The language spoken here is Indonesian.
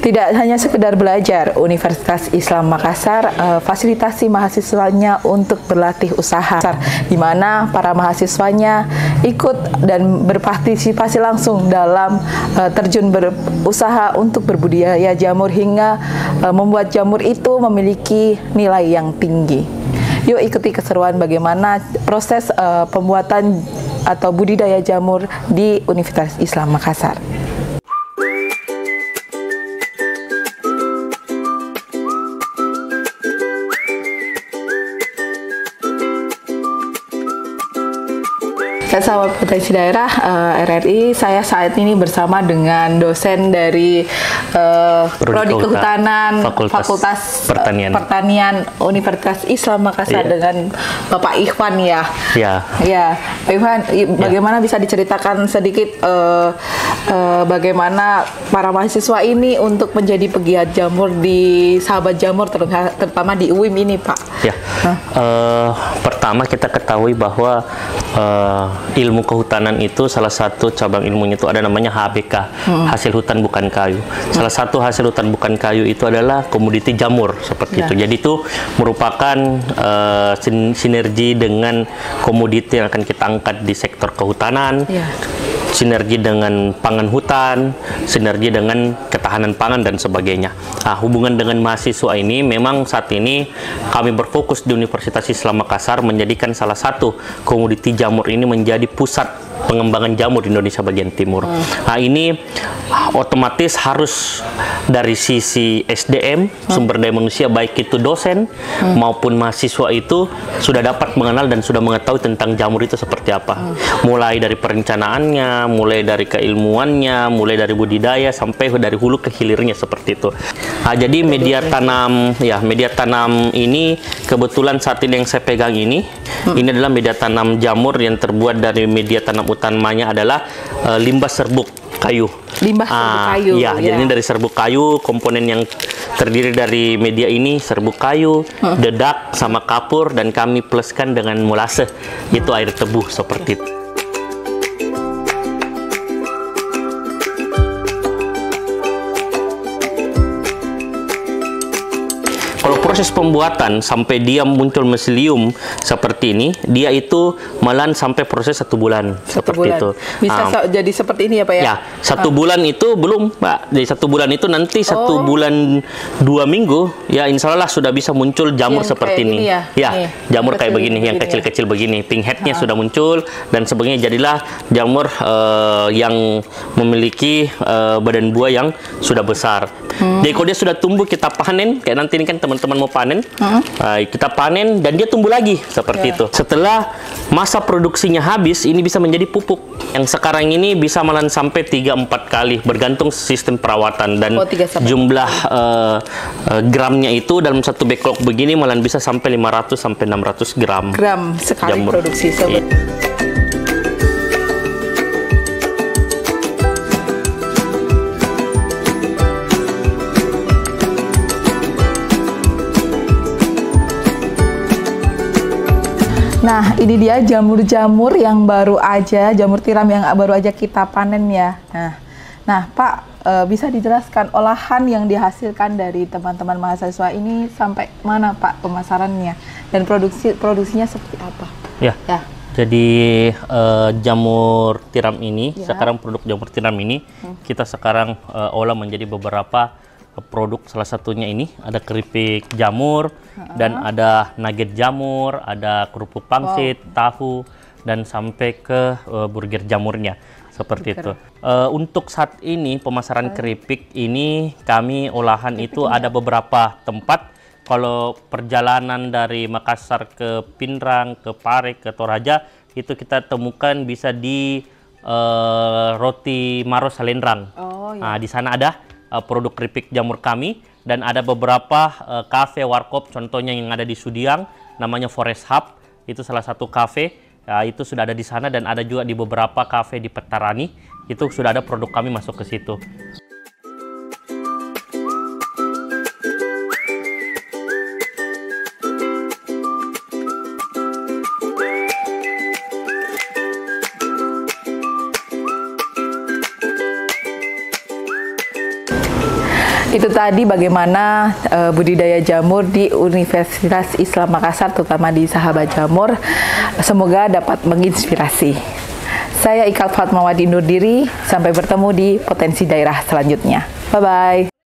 Tidak hanya sekedar belajar, Universitas Islam Makassar fasilitasi mahasiswanya untuk berlatih usaha, di mana para mahasiswanya ikut dan berpartisipasi langsung dalam terjun berusaha untuk berbudidaya jamur hingga membuat jamur itu memiliki nilai yang tinggi. Yuk ikuti keseruan bagaimana proses pembuatan atau budidaya jamur di Universitas Islam Makassar. Sahabat potensi daerah RRI, saya saat ini bersama dengan dosen dari Prodi Kehutanan Fakultas Pertanian Universitas Islam Makassar, dengan Bapak Ikhwan ya. Pak Ikhwan, bagaimana bisa diceritakan sedikit bagaimana para mahasiswa ini untuk menjadi pegiat jamur di Sahabat Jamur, terutama di UIM ini, Pak? Pertama kita ketahui bahwa ilmu kehutanan itu salah satu cabang ilmunya itu ada namanya HBK, hasil hutan bukan kayu. Salah satu hasil hutan bukan kayu itu adalah komoditi jamur seperti itu. Jadi itu merupakan sinergi dengan komoditi yang akan kita angkat di sektor kehutanan, sinergi dengan pangan hutan, sinergi dengan ketahanan pangan dan sebagainya. Nah, hubungan dengan mahasiswa ini memang saat ini kami berfokus di Universitas Islam Makassar menjadikan salah satu komoditi jamur ini menjadi pusat pengembangan jamur di Indonesia bagian timur. Nah, ini otomatis harus dari sisi SDM, sumber daya manusia, baik itu dosen maupun mahasiswa itu sudah dapat mengenal dan sudah mengetahui tentang jamur itu seperti apa. Mulai dari perencanaannya, mulai dari keilmuannya, mulai dari budidaya sampai dari hulu ke hilirnya seperti itu. Nah, jadi media tanam ini kebetulan saat ini yang saya pegang ini adalah media tanam jamur yang terbuat dari media tanam utamanya adalah limbah serbuk kayu. Limbah serbuk kayu. Jadi ini dari serbuk kayu, komponen yang terdiri dari media ini serbuk kayu, dedak sama kapur, dan kami pluskan dengan molase, itu air tebu seperti itu. Kalau proses pembuatan sampai dia muncul miselium seperti ini, dia itu malahan sampai proses 1 bulan seperti itu. Bisa jadi seperti ini ya, Pak ya? Ya, 1 bulan itu belum, Pak. Jadi 1 bulan itu nanti 1 bulan 2 minggu, ya insya Allah sudah bisa muncul jamur yang seperti ini. Jamur kayak begini, yang kecil-kecil begini. Pink headnya sudah muncul dan sebagainya. Jadilah jamur yang memiliki badan buah yang sudah besar. Jadi kalau dia sudah tumbuh, kita panen. Kayak nanti ini kan teman-teman mau panen, kita panen dan dia tumbuh lagi seperti itu. Setelah masa produksinya habis, ini bisa menjadi pupuk. Yang sekarang ini bisa malahan sampai 3-4 kali, bergantung sistem perawatan dan jumlah gramnya itu dalam satu backlog begini malahan bisa sampai 500 sampai 600 gram sekali jamur produksi. Nah, ini dia jamur-jamur yang baru aja, jamur tiram yang baru aja kita panen ya. Nah, Pak, bisa dijelaskan olahan yang dihasilkan dari teman-teman mahasiswa ini sampai mana, Pak, pemasarannya dan produksinya seperti apa? Jadi jamur tiram ini, sekarang produk jamur tiram ini kita sekarang olah menjadi beberapa produk. Salah satunya ini ada keripik jamur, dan ada nugget jamur, ada kerupuk pangsit, tahu, dan sampai ke burger jamurnya seperti itu. Untuk saat ini pemasaran keripik ini kami olahan itu ada beberapa tempat. Kalau perjalanan dari Makassar ke Pindrang, ke Pare, ke Toraja itu kita temukan bisa di Roti Maros Salendrang. Nah, di sana ada produk keripik jamur kami, dan ada beberapa kafe warkop, contohnya yang ada di Sudiang namanya Forest Hub, itu salah satu kafe, itu sudah ada di sana, dan ada juga di beberapa kafe di Petarani, itu sudah ada produk kami masuk ke situ. Itu tadi bagaimana budidaya jamur di Universitas Islam Makassar, terutama di Sahabat Jamur. Semoga dapat menginspirasi. Saya Ika Fatmawati undur diri. Sampai bertemu di Potensi Daerah selanjutnya. Bye-bye.